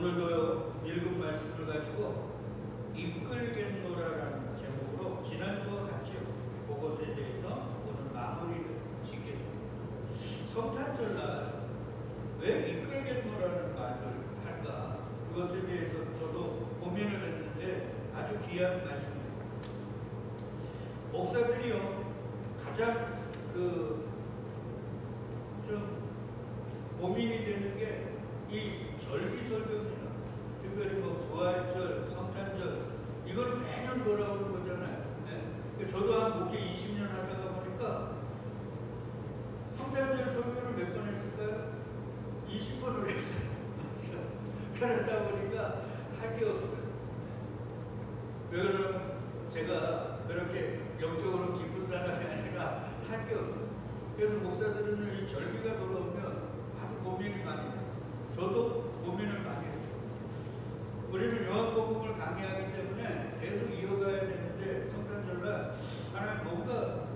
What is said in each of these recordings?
오늘도 읽은 말씀을 가지고 이끌겠노라라는 제목으로 지난주와 같이 그것에 대해서 오늘 마무리를 짓겠습니다. 성탄절날 왜 이끌겠노라는 말을 할까? 그것에 대해서 저도 고민을 했는데 아주 귀한 말씀입니다. 목사들이요 가장 좀 고민이 되는 게 이 절기설교입니다. 특별히 뭐 부활절, 성탄절 이거는 매년 돌아오는 거잖아요. 네? 저도 한 목회 20년 하다가 보니까 성탄절 설교를 몇 번 했을까요? 20번을 했어요. 그러다 보니까 할 게 없어요. 왜 그러면 제가 그렇게 영적으로 깊은 사람이 아니라 할 게 없어요. 그래서 목사들은 이 절기가 돌아오면 아주 고민이 많이 해요. 저도 고민을 많이 했어요. 우리는 요한복음을 강의하기 때문에 계속 이어가야 되는데 성탄절날 하나님 뭔가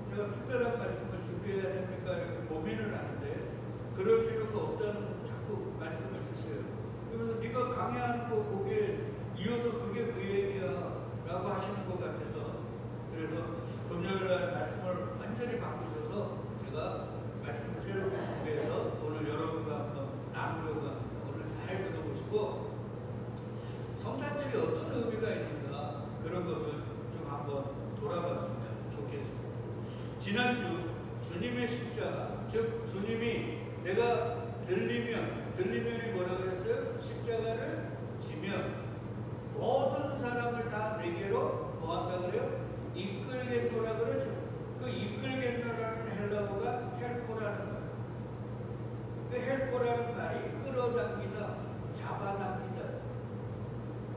제가 특별한 말씀을 준비해야 됩니까? 이렇게 고민을 하는데 그럴 필요가 없다는 자꾸 말씀을 주셔요. 그러면서 네가 강의하는 거 거기에 이어서 그게 그 얘기야 라고 하시는 것 같아서 그래서 금요일날 말씀을 완전히 바꾸셔서 제가 말씀을 새롭게 준비해서 오늘 여러분과 한번 나누려고 합니다. 오늘 잘 들어보시고 성탄절이 어떤 의미가 있는가 그런 것을 좀 한번 돌아봤으면 좋겠습니다. 지난주 주님의 십자가, 즉 주님이 내가 들리면이 뭐라 그랬어요? 십자가를 지면 모든 사람을 다 내게로 뭐 한다 그래요? 이끌겠노라 그러죠. 그 이끌겠노라는 헬라어가 헬코라는 말. 그 헬코라는 말이 끌어당기다, 잡아당기다.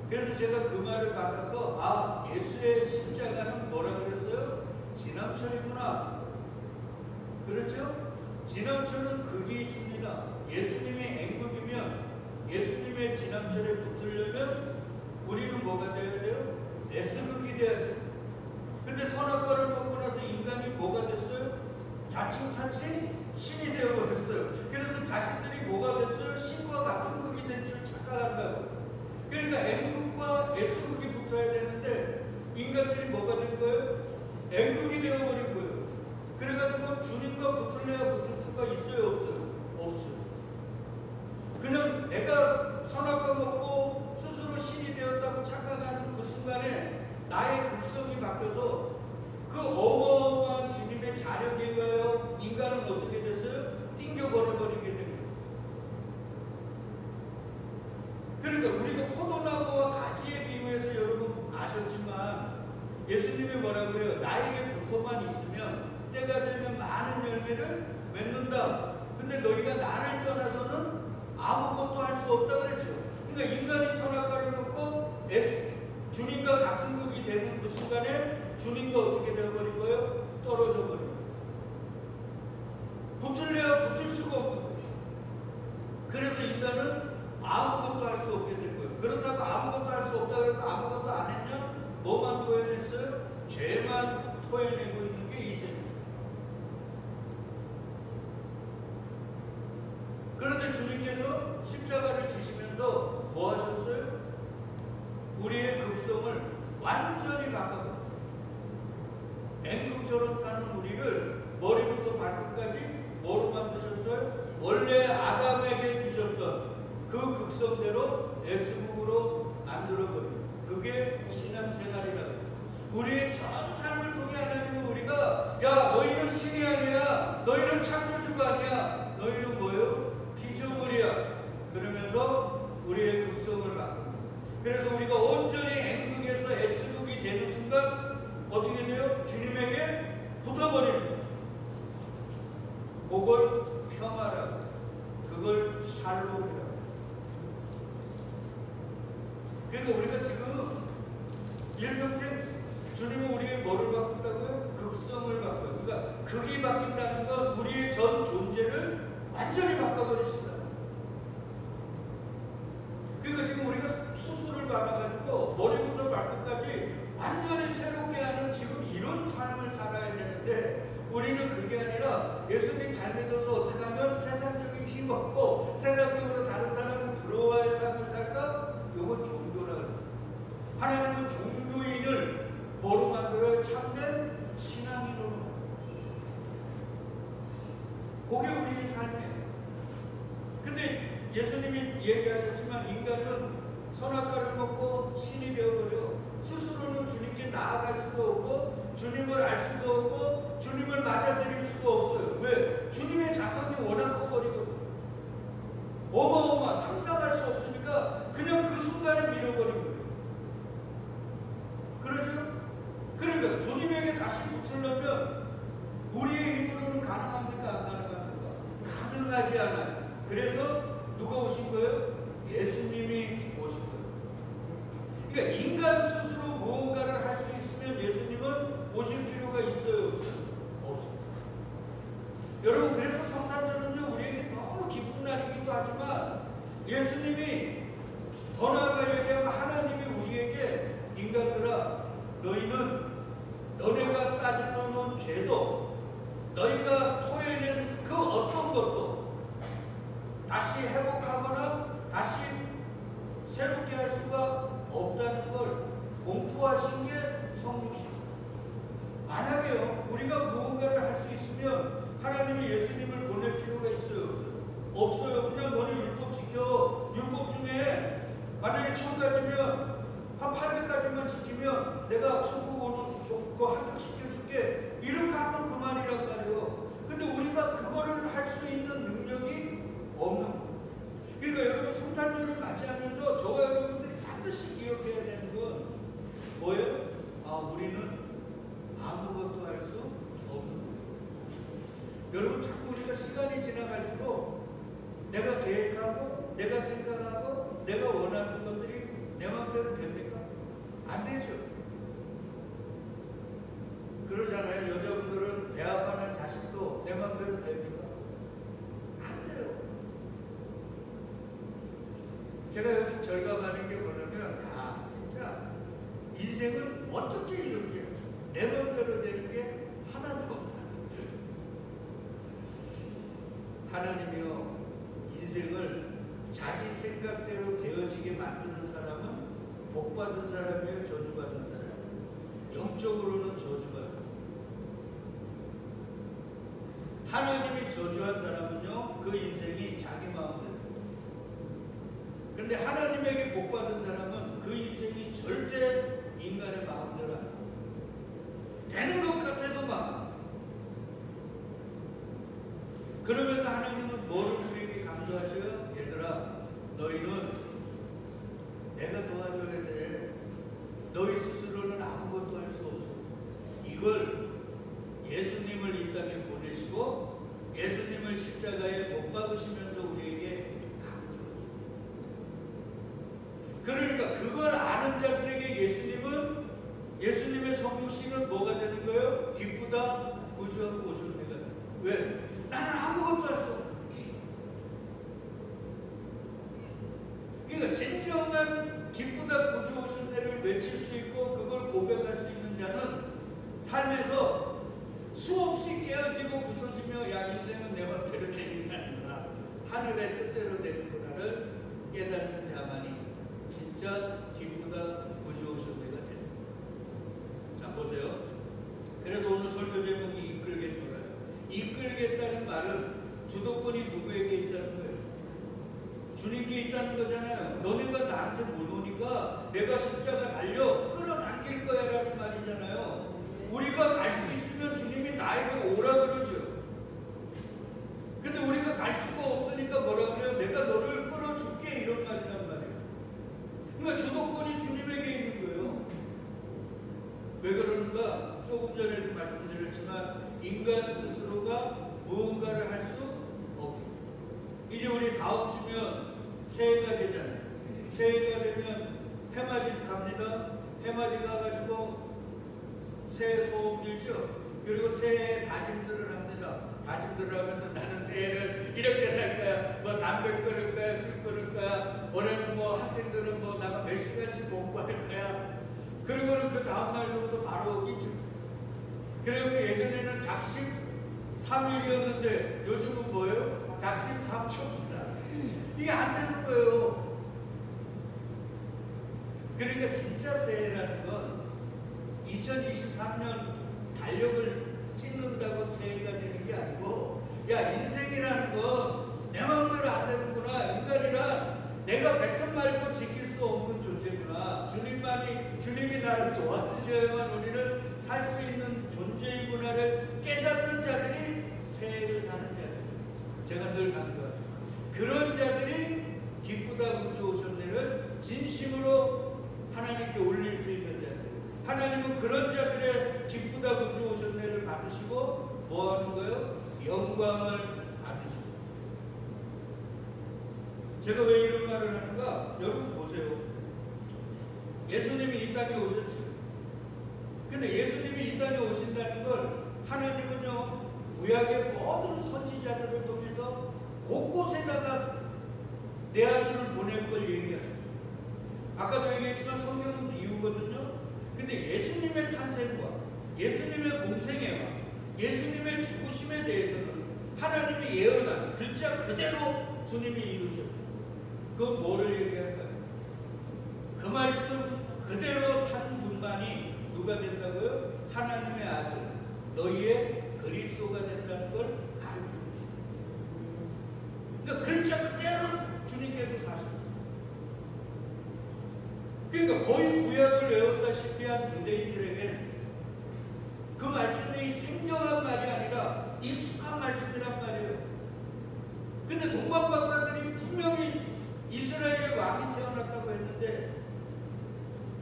그래서 제가 그 말을 받아서 예수의 십자가는 뭐라 그랬어요? 지남철이구나. 그렇죠? 지남철은 극이 있습니다. 예수님이 N극이면 예수님의 지남철에 붙으려면 우리는 뭐가 되어야 돼요? S극이 돼야 돼요. 근데 선악과를 먹고 나서 인간이 뭐가 됐어요? 자칭타칭 신이 되어버렸어요. 그래서 자신들이 뭐가 됐어요? 신과 같은 극이 된 줄 착각한다고. 그러니까 N극과 S극이 붙어야 되는데 인간들이 뭐가 된 거예요? N극이 되어버린 거예요. 그래가지고 주님과 붙을래야 붙을 수가 있어요? 없어요? 없어요. 그냥 내가 선악과 먹고 스스로 신이 되었다고 착각하는 그 순간에 나의 극성이 바뀌어서 그 어마어마한 주님의 자력에 의하여 인간은 어떻게 됐어요? 띵겨버려버리게 됩니다. 그러니까 우리가 포도나무와 가지에 비유해서 여러분 아셨지만 예수님이 뭐라 그래요? 나에게 붙어만 있으면 때가 되면 많은 열매를 맺는다. 근데 너희가 나를 떠나서는 아무것도 할 수 없다 그랬죠. 그러니까 인간이 선악과를 먹고 주님과 같은 극이 되는 그 순간에 주님과 어떻게 되어버린 거예요? 떨어져 버린 거예요. 붙을래야 붙을 수가 없는 거예요. 그래서 인간은 아무것도 할 수 없게 된 거예요. 그렇다고 아무것도 할 수 없다 그래서 아무것도 안 했냐? 뭐만 토해냈어요? 죄만 토해내고 있는 게 이 세상. 그런데 주님께서 십자가를 지시면서 뭐 하셨어요? 우리의 극성을 완전히 바꿔버렸어요. N극처럼 사는 우리를 머리부터 발끝까지 뭐로 만드셨어요? 원래 아담에게 주셨던 그 극성대로 S극으로 만들어버려요. 그게 신앙생활이라고 했어요. 우리의 전 삶을 통해 하나님은 우리가 너희는 신이 아니야. 너희는 창조주가 아니야. 너희는 뭐예요? 피조물이야. 그러면서 우리의 극성을 바꿉니다. 그래서 우리가 온전히 N극에서 S극이 되는 순간 어떻게 돼요? 주님에게 붙어버립니다. 그걸 평화라고, 그걸 샬롬이라고. 그러니까 우리가 지금 일평생 주님은 우리의 뭐를 바꾼다고요? 극성을 바꿔요. 그러니까 극이 바뀐다는 건 우리의 전 존재를 완전히 바꿔버리신다. 그러니까 지금 우리가 수술을 받아가지고 머리부터 발끝까지 완전히 새롭게 하는 지금 이런 삶을 살아야 되는데 우리는 그게 아니라 예수님 잘 믿어서 어떻게 하면 세상적인 힘 없고 세상적으로 다른 사람을 부러워할 삶을 살까 얘기하셨지만 인간은 선악과를 먹고 신이 되어버려. 스스로는 주님께 나아갈 수도 없고 주님을 알 수도 없고 주님을 맞아들일 수도 없어요. 왜? 주님의 자성이 워낙 커버리거든. 어마어마 상상할 수 없으니까 그냥 그 순간에 밀어버린 거예요. 그러죠? 그러니까 주님에게 다시 붙으려면 우리의 힘으로는 가능합니까? 안 가능합니까? 가능하지 않아요. 그래서 누가 오신 거예요? 예수님이 오신 거예요. 그러니까 인간 스스로 무언가를 할 수 있으면 예수님은 오실 필요가 있어요? 없어요? 없어요. 여러분, 그래서 성탄절은요 우리에게 너무 기쁜 날이기도 하지만 예수님이 더 나아가 얘기하면 하나님이 우리에게 인간들아 너희는 너네가 싸집어놓은 죄도 너희가 토해낸 그 어떤 것도 다시 회복하거나 다시 새롭게 할 수가 없다는 걸 공포하신 게 성육신. 만약에요 우리가 무언가를 할 수 있으면 하나님이 예수님을 보낼 필요가 있어요? 없어요? 없어요. 그냥 너네 율법 지켜. 율법 중에 만약에 1000가지면 한 800가지만 지키면 내가 천국 오는 거 합격시켜줄게. 이렇게 하면 그만이란 말이에요. 근데 우리가 그거를 할 수 있는 능력이 없는 거예요. 그러니까 여러분 성탄절을 맞이하면서 저와 여러분들이 반드시 기억해야 되는 건 뭐예요? 우리는 아무것도 할 수 없는 거예요. 여러분 자꾸 우리가 시간이 지나갈수록 내가 계획하고 내가 생각하고 내가 원하는 것들이 내 마음대로 됩니까? 안 되죠. 그러잖아요. 여자분들은 배아파는 자식도 내 마음대로 됩니까? 안 돼요. 제가 요즘 절감하는 게 뭐냐면 진짜 인생은 어떻게 이렇게 내 마음대로 되는 게 하나도 없다는 거죠. 하나님이요 인생을 자기 생각대로 되어지게 만드는 사람은 복받은 사람이에요? 저주받은 사람이에요? 영적으로는 저주받은. 하나님이 저주한 사람은요 그 인생이 자기 마음대로. 근데 하나님에게 복받은 사람은 그 인생이 절대 인간의 마음대로 안 돼요. 되는 것 같아도 막. 그러면서 하나님은 뭐를 우리에게 강조하셔요? 얘들아 너희는 내가 도와줘야 돼. 너희 스스로는 아무것도 할 수 없어. 이걸 예수님을 이 땅에 보내시고 예수님을 십자가에 못 박으시면서 우리에게 강조하세요. 그러니까 그걸 아는 자들에게 예수님의 성육신은 뭐가 되는 거예요? 기쁘다 구주하고 오셨네가 돼요. 왜? 나는 아무것도 할 수 없어. 그러니까 진정한 기쁘다 구주 오셨네를 외칠 수 있고 그걸 고백할 수 있는 자는 삶에서 수없이 깨어지고 부서지며 인생은 내 맘대로 되는 게 아니구나. 하늘의 뜻대로 되는구나를 깨닫는 자만이 진짜 기쁘다 구주 오셨네가 되는 거예요. 자 보세요. 그래서 오늘 설교 제목이 이끌겠노라. 이끌겠다는 말은 주도권이 누구에게 있다는 거예요? 주님께 있다는 거잖아요. 너네가 나한테 못 오니까 내가 십자가 달려 끌어당길 거야 라는 말이잖아요. 우리가 갈 수 있으면 주님이 나에게 오라 그러죠. 근데 우리가 갈 수가 없으니까 뭐라 그래요? 내가 너를 끌어줄게 이런 말이란 말이에요. 그러니까 주도권이 주님에게 있는 거예요. 왜 그러는가? 조금 전에도 말씀드렸지만 인간 스스로가 무언가를 할 수 없고 이제 우리 다음 주면 새해가 되잖아요. 새해가 되면 해맞이 갑니다. 해맞이 가가지고 새해 소음 들죠. 그리고 새해 다짐들을 합니다. 다짐들을 하면서 나는 새해를 이렇게 살 거야. 뭐 담배 끊을 거야, 술 끊을 거야. 올해는 뭐 학생들은 뭐 나가 몇 시간씩 공부할 거야. 그리고는 그 다음 날서부터 바로 오기죠. 그리고 그 예전에는 작심 3일이었는데 요즘은 뭐예요? 작심 3초입니다. 이게 안 되는 거예요. 그러니까 진짜 새해라는 건 2023년 달력을 찍는다고 새해가 되는 게 아니고 인생이라는 건 내 마음대로 안 되는구나. 인간이란 내가 뱉은 말도 지킬 수 없는 존재구나. 주님이 나를 도와주셔야만 우리는 살 수 있는 존재이구나를 깨닫는 자들이 새해를 사는 자들. 제가 늘 강조하죠. 그런 자들이 기쁘다 구주 오셨네를 진심으로 하나님께 올릴 수 있는 자들. 하나님은 그런 자들의 기쁘다 구주 오셨네를 받으시고 뭐 하는 거예요? 영광을 받으시고. 제가 왜 이런 말을 하는가? 여러분 보세요. 예수님이 이 땅에 오셨죠. 근데 예수님이 이 땅에 오신다는 걸 하나님은요, 구약의 모든 선지자들을 통해서 곳곳에다가 내 아들을 보낼 걸 얘기하셨어요. 아까도 얘기했지만 성경은 비유거든요. 근데 예수님의 탄생과 예수님의 공생애와 예수님의 죽으심에 대해서는 하나님이 예언한 글자 그대로 주님이 이루셨어요. 그건 뭐를 얘기할까요? 그 말씀 그대로 산 분만이 누가 된다고요? 하나님의 아들, 너희의 그리스도가 된다는 걸 가르쳐 주십니다. 그러니까 글자 그대로 주님께서 사셨어요. 그러니까 거의 구약을 외웠다시피 한 유대인들에게는 그 말씀이 생경한 말이 아니라 익숙한 말씀이란 말이에요. 근데 동방 박사들이 분명히 이스라엘의 왕이 태어났다고 했는데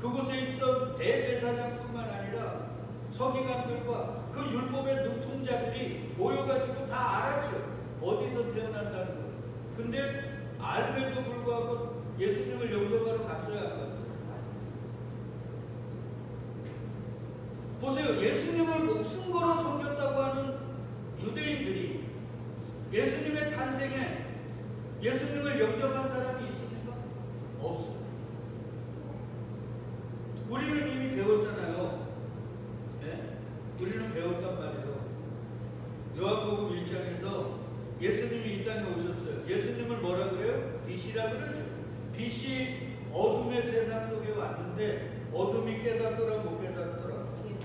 그곳에 있던 대제사장뿐만 아니라 서기관들과 그 율법의 능통자들이 모여가지고 다 알았죠. 어디서 태어난다는 거. 근데 알매도 불구하고 예수님을 영접하러 갔어야 안 갔어요? 보세요. 예수님을 목숨 걸어 섬겼다고 하는 유대인들이 예수님의 탄생에 예수님을 영접한 사람이 있습니까? 없어요. 우리는 이미 배웠잖아요. 네? 우리는 배웠단 말이에요. 요한복음 1장에서 예수님이 이 땅에 오셨어요. 예수님을 뭐라 그래요? 빛이라 그러죠. 빛이 어둠의 세상 속에 왔는데 어둠이 깨닫더라 못 깨닫더라?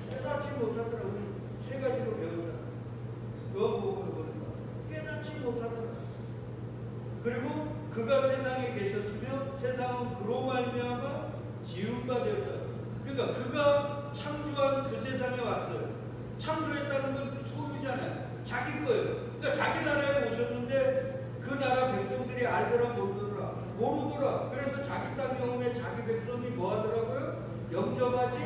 깨닫지 못하더라. 우리 세 가지로 배웠잖아요. 요한복음을 보니까 깨닫지 못하더라. 그리고 그가 세상에 계셨으며 세상은 그로 말미암아 지음바 되었다. 그러니까 그가 창조한 그 세상에 왔어요. 창조했다는 건 소유잖아요. 자기 거예요. 그러니까 자기 나라에 오셨는데 그 나라 백성들이 알더라 모르더라? 모르더라. 그래서 자기 땅에 오면 자기 백성이 뭐 하더라고요? 영접하지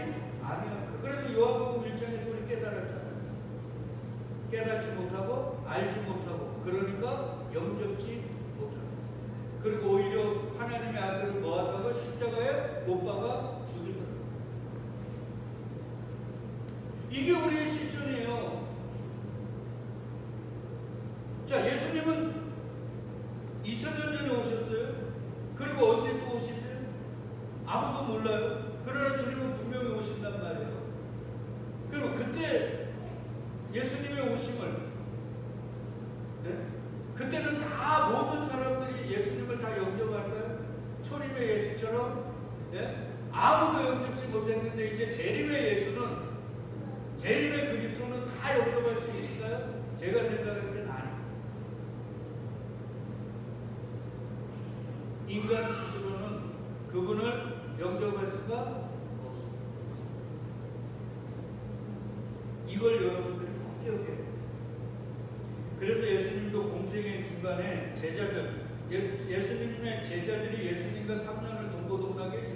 아니하더라. 그래서 요한복음 1장에서 우리 깨달았잖아요. 깨닫지 못하고 알지 못하고 그러니까 영접지 못하고 그리고 오히려 하나님의 아들을 뭐하다가 십자가에 못 박아 죽이더라. 이게 우리의 실존이에요. 자, 예수님은 2000년 전에 오셨어요. 그리고 언제 또 오신대요? 아무도 몰라요. 그러나 주님은 분명히 오신단 말이에요. 그리고 그때 예수님의 오심을 네? 그때는 다 모든 사람들이 예수님을 다 영접할까요? 초림의 예수처럼 네? 아무도 영접지 못했는데 이제 재림의 예수는 재림의 그리스도는 다 영접할 수 있을까요? 제가 생각할 때는 아닙니다. 인간 스스로는 그분을 영접할 수가 없습니다. 이걸 여러분들이 꼭 기억해야 돼요. 그래서 예수님도 공생의 중간에 제자들, 예수님의 제자들이 예수님과 3년을 동고동락했죠.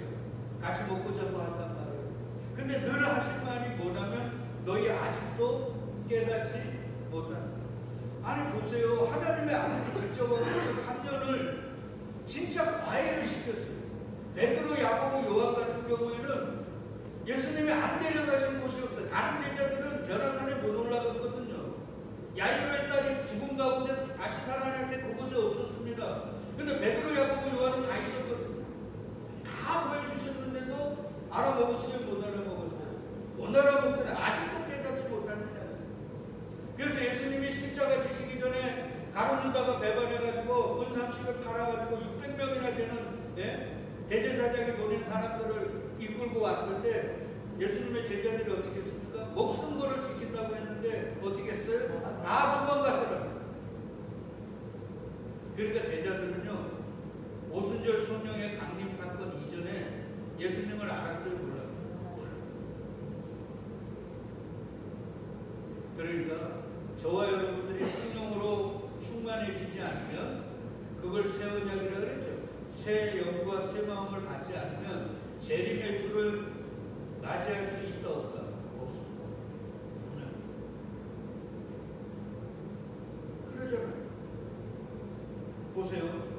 같이 먹고 자고 한단 말이에요. 근데 늘 하신 말이 뭐냐면 너희 아직도 깨닫지 못한다. 아니 보세요. 하나님의 아들이 직접 와서 3년을 진짜 과외를 시켰어요. 베드로, 야고보, 요한 같은 경우에는 예수님이 안 데려가신 곳이 없어요. 다른 제자들은 변화산에 못 올라갔거든요. 야이로의 딸이 죽은 가운데 다시 살아날 때 그곳에 없었습니다. 근데 베드로, 야고보, 요한은 다 있었거든요. 다 보여주셨는데도 알아먹었어요? 못 알아먹었어요? 못 알아먹더니 아직도 깨닫지 못하느냐. 그래서 예수님이 십자가 지시기 전에 가룟 유다가 배반해가지고 은삼십을 팔아가지고 600명이나 되는 대제사장이 보낸 사람들을 이끌고 왔을 때 예수님의 제자들이 어떻게 했습니까? 목숨 걸어 지킨다고 했는데 어떻게 했어요? 다 도망가더라고요. 그러니까 제자들은요 오순절 성령의 강림 사건 이전에 예수님을 알았어요? 몰랐어요? 몰랐어요. 그러니까 저와 여러분들이 성령으로 충만해지지 않으면, 그걸 새 언약이라 그랬죠. 새 영과 새 마음을 갖지 않으면 재림의 주를 맞이할 수 있다 없다? 없습니다. 그러잖아요. 보세요.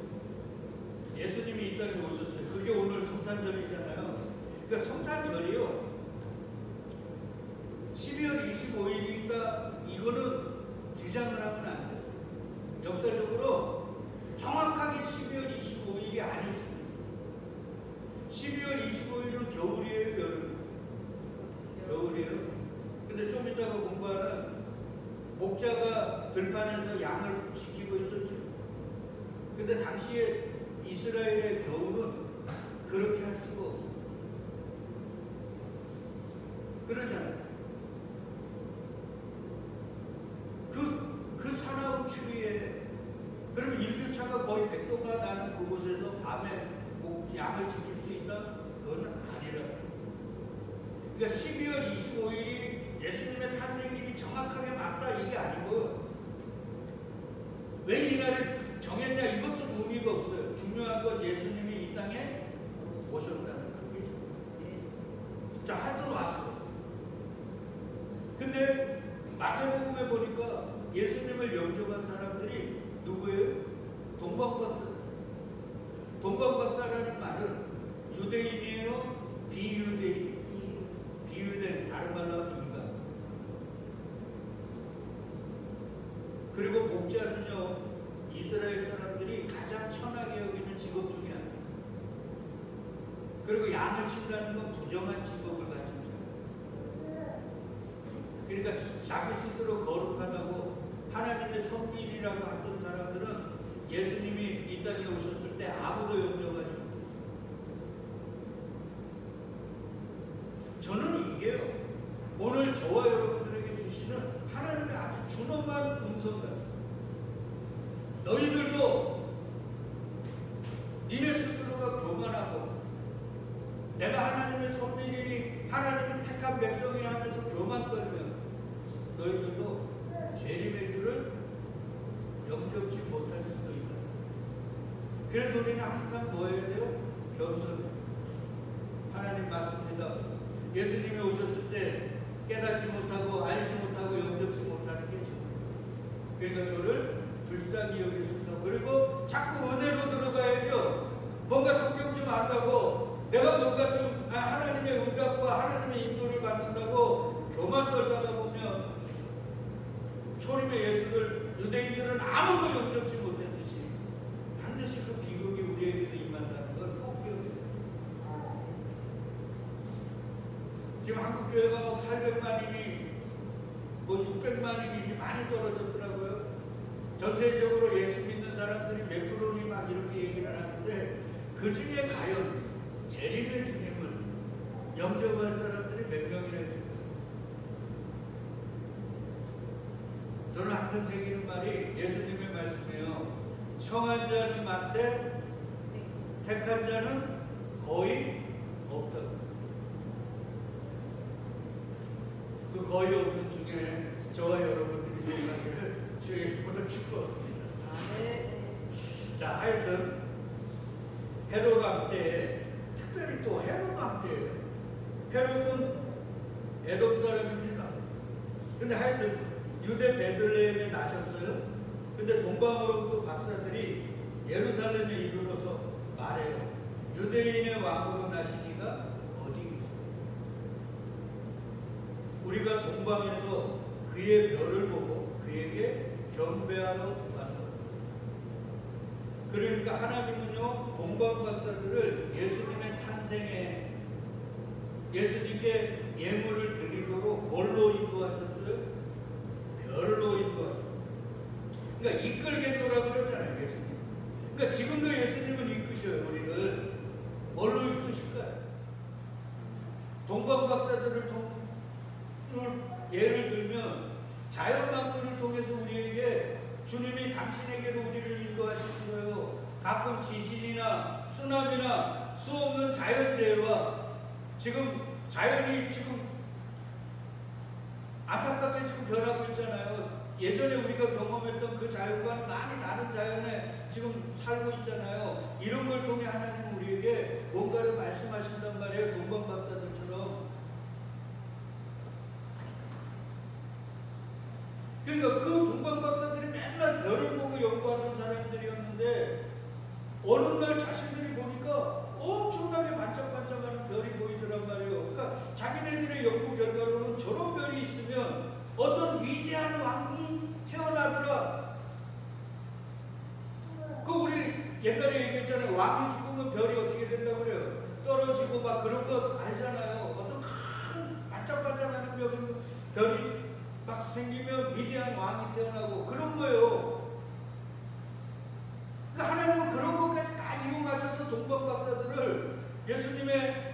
예수님이 이 땅에 오셨어요. 그게 오늘 성탄절이잖아요. 그러니까 성탄절이요, 12월 25일이다 이거는 주장을 하면 안 돼요. 역사적으로 정확하게 12월 25일이 아닐 수도 있어요. 12월 25일은 겨울이에요, 여름? 겨울이에요. 근데 좀 이따가 공부하는 목자가 들판에서 양을 지키고 있었죠. 근데 당시에 이스라엘의 겨울은 그렇게 할 수가 없어요. 그러잖아요. 그 사나운 추위에, 그러면 일교차가 거의 100도가 나는 그곳에서 밤에 양을 지킬 수 있다? 그건 아니라. 그러니까 12월 25일이 예수님의 탄생일이 정확하게 맞다 이게 아니고, 왜 이 날을 정했냐 이것도 의미가 없어요. 중요한 건 예수님이 이 땅에 오셨다는 그게죠. 자, 하여튼 왔어. 근데 마태복음에 보니까 예수님을 영접한 사람들이 누구예요? 동방박사. 동방박사라는 말은 유대인이에요? 비유대인? 비유대인, 다른 말로 하면 인간. 그리고 목자는요, 이스라엘 사람들이 가장 천하게 여기는 직업 중에 하나예요. 그리고 양을 친다는 건 부정한 직업을 가진 자예요. 그러니까 자기 스스로 거룩하다고 하나님의 선민이라고 했던 사람들은 예수님이 이 땅에 오셨을 때 아무도 영접하지 못했어요. 저는 이게요, 오늘 저와 여러분들에게 주시는 하나님의 아주 준엄한 음성 같아요. 너희들도 니네 스스로가 교만하고 내가 하나님의 선민이니 하나님의 택한 백성이라 하면서 교만 떨면 너희들도 재림의 주를 영접지 못할 수도 있다. 그래서 우리는 항상 뭐 해야 돼요? 겸손해. 하나님 맞습니다. 예수님이 오셨을 때 깨닫지 못하고 알지 못하고 영접지 못하는 게 저예요. 그러니까 저를 불쌍히 여기소서. 그리고 자꾸 은혜로 들어가야죠. 뭔가 성경 좀 안다고 내가 뭔가 좀 하나님의 응답과 하나님의 인도를 받는다고 교만 떨다가 보면 초림의 예수를 유대인들은 아무도 영접지 못했듯이 반드시 그 비극이 우리에게도 임한다는 걸 꼭 기억해요. 지금 한국교회가 뭐 800만이니 뭐 600만이니 많이 떨어졌더라고요. 전 세계적으로 예수 믿는 사람들이 몇 프로니 막 이렇게 얘기를 하는데, 그 중에 과연 재림의 주님을 영접할 사람들이 몇 명이나 있을까요? 저는 항상 새기는 말이 예수님의 말씀이에요. 청한 자는 많되 택한 자는 거의 없다. 그 거의 없는 중에 저와 여러분들이 생각을 주의 이름으로 축복합니다. 자, 하여튼 헤롯 왕 때에, 특별히 또 헤롯 왕 때에, 헤롯은 에돔 사람입니다. 근데 하여튼 유대 베들레헴에 나셨어요. 근데 동방으로부터 박사들이 예루살렘에 이르러서 말해요. 유대인의 왕으로 나시니가 어디 계세요? 우리가 동방에서 그의 별을 보고 그에게 경배하러 왔다. 그러니까 하나님은요, 동방 박사들을 예수님의 탄생에 예수님께 예물을 드리도록 뭘로 인도하셨어요? 별로 인도하셨어요. 그러니까 이끌겠노라 그러잖아요, 예수님. 그러니까 지금도 예수님은 이끄셔요. 우리를 뭘로 이끄실까요? 동방 박사들을 예를 들면 자연 만물을 통해서 우리에게 주님이 당신에게로 우리를 인도하시는 거예요. 가끔 지진이나 쓰나미나 수없는 자연재해와 지금 자연이 지금 안타깝게 지금 변하고 있잖아요. 예전에 우리가 경험했던 그 자연과는 많이 다른 자연에 지금 살고 있잖아요. 이런 걸 통해 하나님은 우리에게 뭔가를 말씀하신단 말이에요. 동방 박사들처럼. 그러니까 그 동방 박사들이 맨날 별을 보고 연구하던 사람들이었는데 어느 날 자신들이 보니까 엄청나게 반짝반짝하는 별이 보이더란 말이에요. 그러니까 자기네들의 연구 결과로는 저런 별이 있으면 어떤 위대한 왕이 태어나더라. 그 우리 옛날에 얘기했잖아요. 왕이 죽으면 별이 어떻게 된다고 그래요? 떨어지고 막 그런 거 알잖아요. 어떤 큰 반짝반짝하는 별이 막 생기면 위대한 왕이 태어나고 그런 거예요. 그러니까 하나님은 그런 것까지 다 이용하셔서 동방 박사들을 예수님의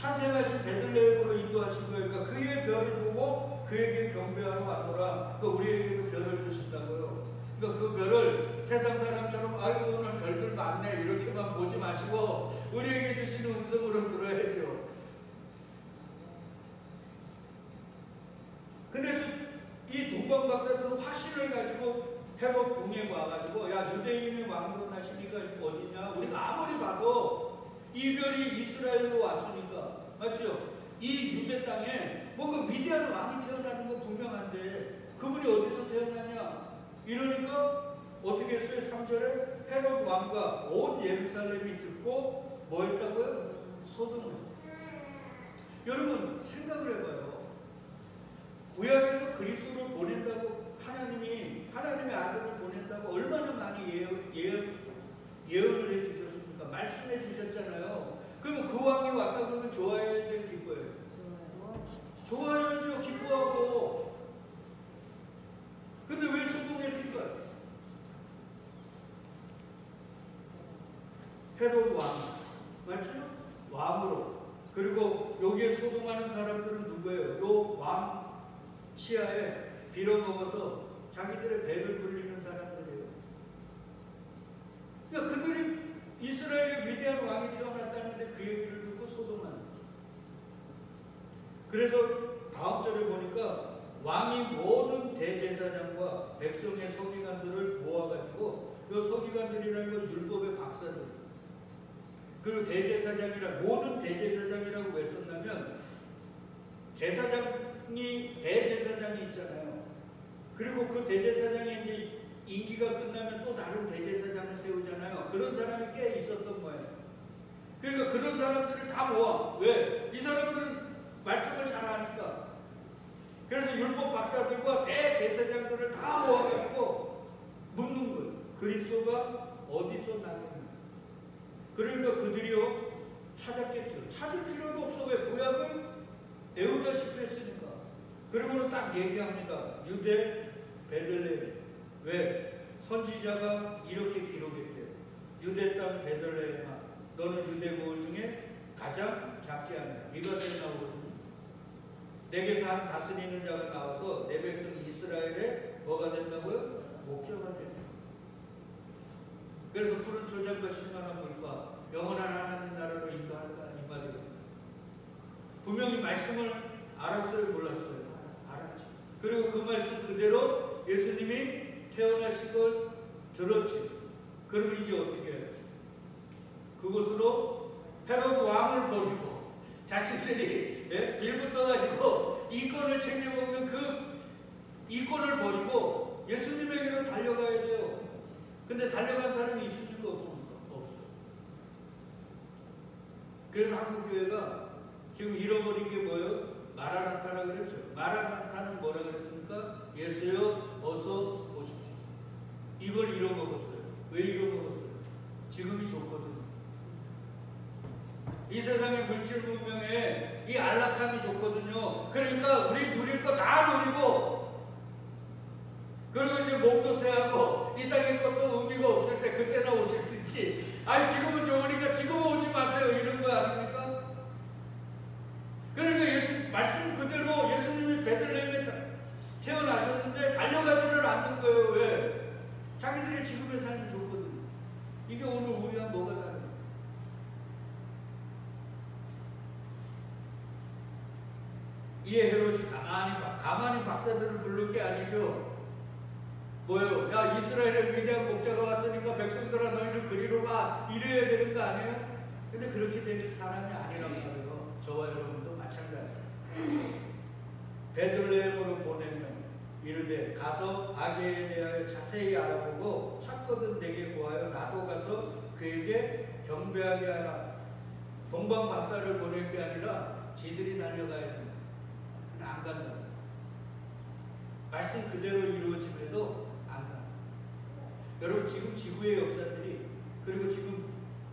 탄생하신 베들레헴으로 인도하신 거예요. 그러니까 그의 별을 보고 그에게 경배하러 왔노라. 그러니까 우리에게도 별을 주신다고요. 그러니까 그 별을 세상 사람처럼 아이고 오늘 별들 많네 이렇게만 보지 마시고 우리에게 주시는 음성으로 들어야죠. 그래서 이 동방 박사들은 확신을 가지고 헤롯 궁에 와가지고 야 유대인의 왕으로 나시니까 어디냐? 우리가 아무리 봐도 이 별이 이스라엘로 왔으니까 맞죠? 이 유대 땅에 뭔가 위대한 왕이 태어나는 건 분명한데 그분이 어디서 태어나냐? 이러니까 어떻게 했어요? 3절에 헤롯 왕과 온 예루살렘이 듣고 뭐 했다고요? 소동을 했어요. 여러분 생각을 해봐요. 구약에서 그리스도를 보낸다고 하나님의 아들을 보낸다고 얼마나 많이 예언을 해주셨습니까? 말씀해 주셨잖아요. 그러면 그 왕이 왔다 그러면 좋아해야 돼요? 기뻐해요? 좋아야죠. 기뻐하고. 근데 왜 소동했을까요? 헤롯 왕 맞죠? 왕으로. 그리고 여기에 소동하는 사람들은 누구예요? 요 왕 치하에 빌어먹어서 자기들의 배를 불리는 사람들이에요. 그러니까 그들이 이스라엘의 위대한 왕이 태어났다는데 그 얘기를 듣고 소동하는 거죠. 그래서 다음 절에 보니까 왕이 모든 대제사장과 백성의 서기관들을 모아가지고 이 서기관들이라는 건 율법의 박사들 그리고 대제사장이라 모든 대제사장이라고 왜 썼냐면 대제사장이 있잖아요. 그리고 그 대제사장이 이제 임기가 끝나면 또 다른 대제사장을 세우잖아요. 그런 사람이 꽤 있었던 거예요. 그러니까 그런 사람들을 다 모아. 왜? 이 사람들은 말씀을 잘 아니까. 그래서 율법 박사들과 대제사장들을 다 모아가지고 묻는 거예요. 그리스도가 어디서 나겠냐. 그러니까 그들이요 찾았겠죠. 찾을 필요도 없어. 왜? 구약을 배우다시피 했으니까. 그리고는 딱 얘기합니다. 유대 베들레헴. 왜? 선지자가 이렇게 기록했대요. 유대 땅 베들레헴아 너는 유대 고을 중에 가장 작지 않냐. 미가서에 나오거든요. 내게서 한 다스리는 자가 나와서 내 백성 이스라엘에 뭐가 된다고요? 목자가 된다. 그래서 푸른 초장과 신만한 물과 영원한 하나님 나라로 인도할까 이 말이거든요. 분명히 말씀을 알았어요? 몰랐어요? 알았죠. 그리고 그 말씀 그대로 예수님이 태어나신 걸 들었지. 그러면 이제 어떻게 해요? 그곳으로 헤롯 왕을 버리고 자신들이 빌붙어가지고 이권을 챙겨먹는 그 이권을 버리고 예수님에게로 달려가야 돼요. 근데 달려간 사람이 있습니까? 없습니까? 없어요. 그래서 한국교회가 지금 잃어버린 게 뭐예요? 마라나타라 그랬죠. 마라나타는 뭐라 그랬습니까? 예수여 어서 오십시오. 이걸 잃어먹었어요. 왜 잃어먹었어요? 지금이 좋거든요. 이 세상의 물질 문명에 이 안락함이 좋거든요. 그러니까 우리 누릴 거 다 누리고 그리고 이제 몸도 세하고 이 땅의 것도 의미가 없을 때 그때나 오실 수 있지. 아니 지금은 좋으니까 지금 오지 마세요. 이런 거 아닙니까? 그러니까 말씀 그대로 예수님이 베들레헴에 태어나셨는데 달려가지를 않는 거예요. 왜? 자기들의 지금의 삶이 좋거든요. 이게 이 헤롯이 가만히 박사들을 부를 게 아니죠. 뭐요? 야, 이스라엘의 위대한 목자가 왔으니까 백성들아 너희를 그리로 가, 이래야 되는 거 아니에요? 근데 그렇게 될 사람이 아니란 말이에요. 저와 여러분도 마찬가지예요. 베들레헴으로 보내면 이르되 가서 아기에 대하여 자세히 알아보고 찾거든 내게 구하여 나도 가서 그에게 경배하게 하라. 동방 박사를 보낼 게 아니라 지들이 달려가야 됩니다. 근데 안 간다. 말씀 그대로 이루어짐에도 안 간다. 여러분, 지금 지구의 역사들이, 그리고 지금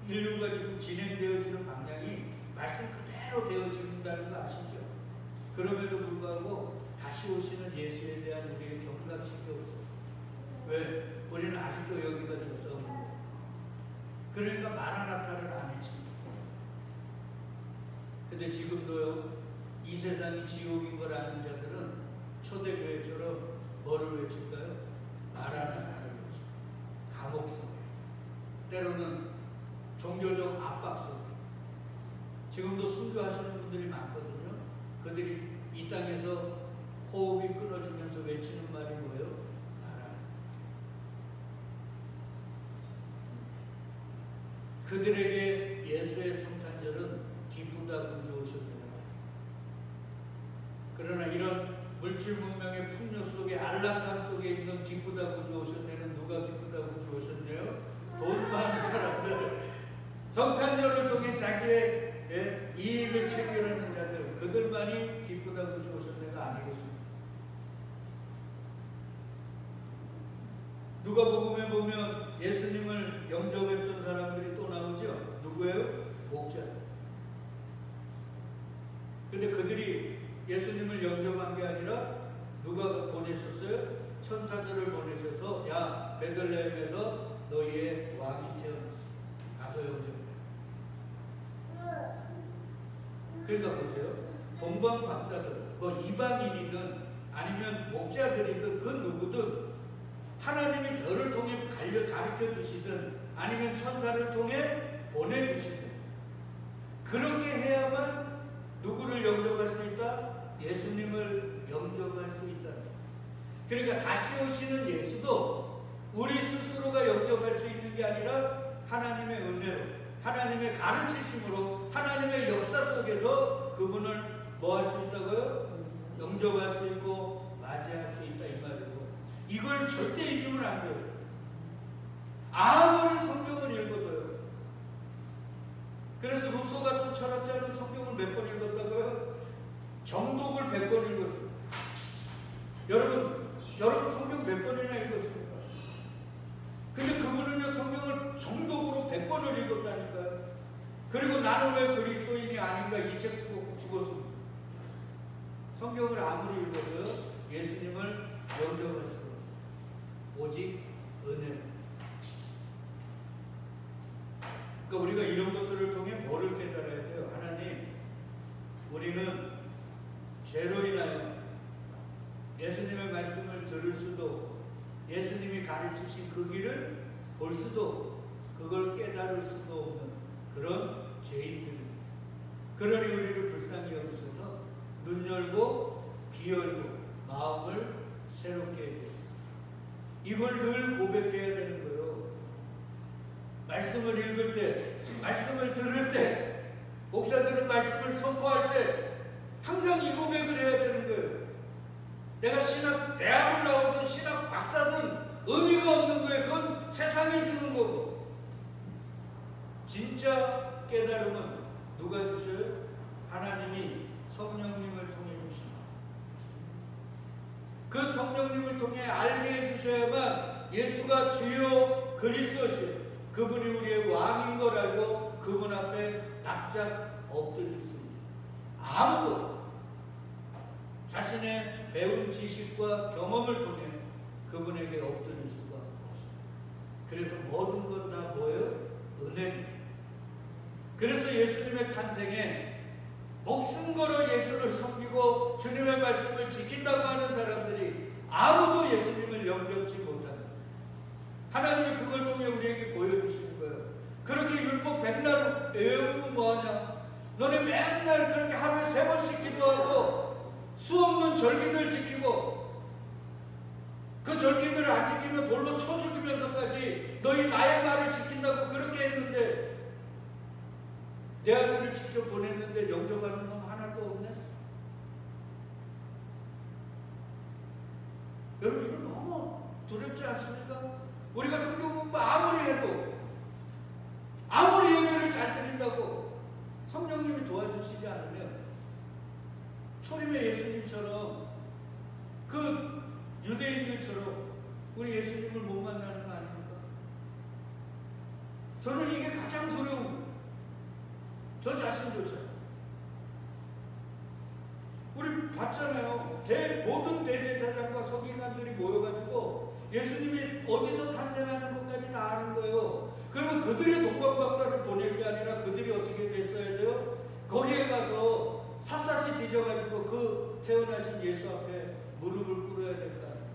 인류가 지금 진행되어지는 방향이 말씀 그대로 되어진다는 거 아시죠? 그럼에도 불구하고 다시 오시는 예수에 대한 우리의 경각심이 없어요. 왜? 우리는 아직도 여기가 좋사오는 거예요. 그러니까 마라나타를 안 했지. 근데 지금도요, 이 세상이 지옥인 걸 아는 자들은 초대교회처럼 뭐를 외칠까요? 마라나타를 외치고, 감옥 속에, 때로는 종교적 압박 속에. 지금도 순교하시는 분들이 많거든요. 그들이 이 땅에서 호흡이 끊어지면서 외치는 말이 뭐예요? 나라는. 그들에게 예수의 성탄절은 기쁘다 구주 오셨느니라. 그러나 이런 물질 문명의 풍요 속에, 안락함 속에 있는 기쁘다 구주 오셨네는 누가 기쁘다 구주 오셨네요? 돈 많은 사람들, 성탄절을 통해 자기의 이익을 챙기려는 자들, 그들만이 기쁘다 구주 오셨네가 아니겠습니까? 누가복음에 보면 예수님을 영접했던 사람들이 또 나오죠. 누구예요? 목자. 근데 그들이 예수님을 영접한 게 아니라 누가 보내셨어요? 천사들을 보내셔서 야, 베들레헴에서 너희의 왕이 태어났어. 가서 영접해. 그러니까 보세요. 동방 박사들, 뭐 이방인이든 아니면 목자들이든 그 누구든 하나님이 별을 통해 가르쳐 주시든 아니면 천사를 통해 보내주시든 그렇게 해야만 누구를 영접할 수 있다? 예수님을 영접할 수 있다. 그러니까 다시 오시는 예수도 우리 스스로가 영접할 수 있는 게 아니라 하나님의 은혜로, 하나님의 가르치심으로, 하나님의 역사 속에서 그분을 뭐 할 수 있다고요? 영접할 수 있고 맞이할 수 있다, 이 말이고. 이걸 절대 잊으면 안 돼요. 아무리 성경을 읽어도요. 그래서 루소 같은 철학자는 성경을 몇 번 읽었다고요? 정독을 100번 읽었어요. 여러분 성경 몇 번이나 읽었습니까? 근데 그분은요, 성경을 정독으로 100번을 읽었다니까요. 그리고 나는 왜 그리스도인이 아닌가 이 책 쓰고 죽었습니다. 성경을 아무리 읽어도요, 예수님을 영접할 수가 없어요. 오직 은혜로. 그러니까 우리가 이런 것들을 통해 뭐를 깨달아야 돼요? 하나님, 우리는 죄로 인하여 예수님의 말씀을 들을 수도 없고 예수님이 가르치신 그 길을 볼 수도 없고 그걸 깨달을 수도 없는 그런 죄인들입니다. 그러니 우리를 불쌍히 여기셔서 눈 열고 귀 열고 마음을 새롭게 해주세요. 이걸 늘 고백해야 되는 거예요. 말씀을 읽을 때, 말씀을 들을 때, 목사들은 말씀을 선포할 때 항상 이 고백을 해야 되는 거예요. 내가 대학을 나오든 신학 박사든 의미가 없는 거예요. 그건 세상이 주는 거고. 진짜 깨달음은 누가 주셔요? 하나님이 성령님을 통해 주십니다. 그 성령님을 통해 알게 해주셔야만 예수가 주요 그리스도시요, 그분이 우리의 왕인 걸 알고 그분 앞에 납작 엎드릴 수 있어요. 아무도 자신의 배운 지식과 경험을 통해 그분에게 엎드릴 수가 없어요. 그래서 모든 건 다 뭐예요? 은혜입니다. 그래서 예수님의 탄생에 목숨 걸어 예수를 섬기고 주님의 말씀을 지킨다고 하는 사람들이 아무도 예수님을 영접지 못합니다. 하나님이 그걸 통해 우리에게 보여주시는 거예요. 그렇게 율법 100날 외우면 뭐하냐? 너네 맨날 그렇게 하루에 3번씩 기도하고 수없는 절기들 지키고 그 절기들을 안 지키면 돌로 쳐 죽이면서까지 너희 나의 말을 지킨다고 그렇게 했는데 내 아들을 직접 보냈는데 영접하는 놈 하나도 없네. 여러분 이거 너무 두렵지 않습니까? 우리가 성경 공부 아무리 해도 아무리 예배를 잘 드린다고 성령님이 도와주시지 않으면 초림의 예수님처럼 그 유대인들처럼 우리 예수님을 못 만나는 거 아닙니까? 저는 이게 가장 두려운 저 자신조차. 우리 봤잖아요. 모든 대제사장과 서기관들이 모여가지고 예수님이 어디서 탄생하는 것까지 다 아는 거예요. 그러면 그들이 동방박사를 보낼 게 아니라 그들이 어떻게 됐어야 돼요? 거기에 가서 샅샅이 뒤져가지고 그 태어나신 예수 앞에 무릎을 꿇어야 될 거 아니에요.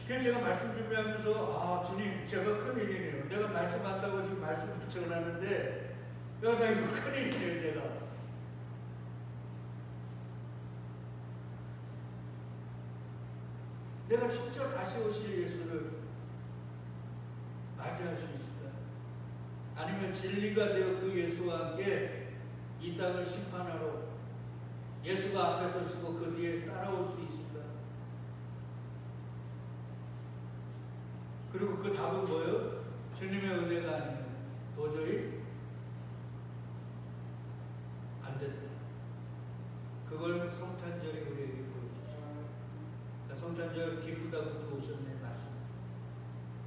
그래서 제가 말씀 준비하면서 주님 제가 큰일이네요. 내가 말씀한다고 지금 말씀을 전하는데 나 이거 큰일이네요. 내가 진짜 다시 오실 예수를 맞이할 수 있을까? 아니면 진리가 되어 그 예수와 함께 이 땅을 심판하러 예수가 앞에 서시고 그 뒤에 따라올 수 있을까? 그리고 그 답은 뭐예요? 주님의 은혜가 아니면 도저히 안 된다. 그걸 성탄절이 우리에게 보여주죠. 성탄절 기쁘다고 주오셨네. 맞습니다.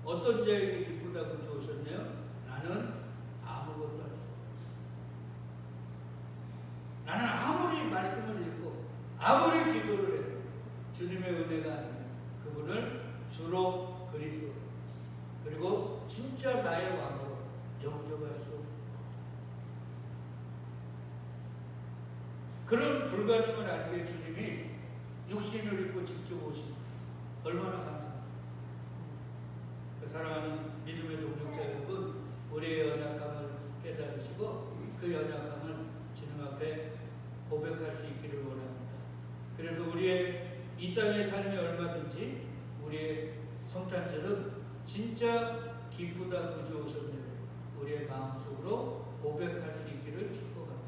어떤 자에게 기쁘다고 주오셨네요? 나는 아무것도 할 수 없어. 나는 아무리 말씀을 읽고 아무리 기도를 해도 주님의 은혜가 아니면 그분을 주로 그리스도 그리고 진짜 나의 왕으로 영접할 수 없다. 그런 불가능을 알기에 주님이 육신을 입고 직접 오신 얼마나 감사합니다. 사랑하는 믿음의 동력자 여러분, 우리의 연약함을 깨달으시고 그 연약함을 주님 앞에 고백할 수 있기를 원합니다. 그래서 우리의 이 땅의 삶이 얼마든지 우리의 성탄절은 진짜 기쁘다 구주 오셨네 우리의 마음속으로 고백할 수 있기를 축복합니다.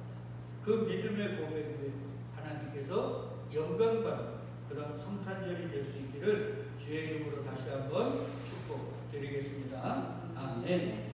그 믿음의 고백 후에 하나님께서 영광받는 그런 성탄절이 될 수 있기를 주의 이름으로 다시 한번 축복드리겠습니다. 아멘.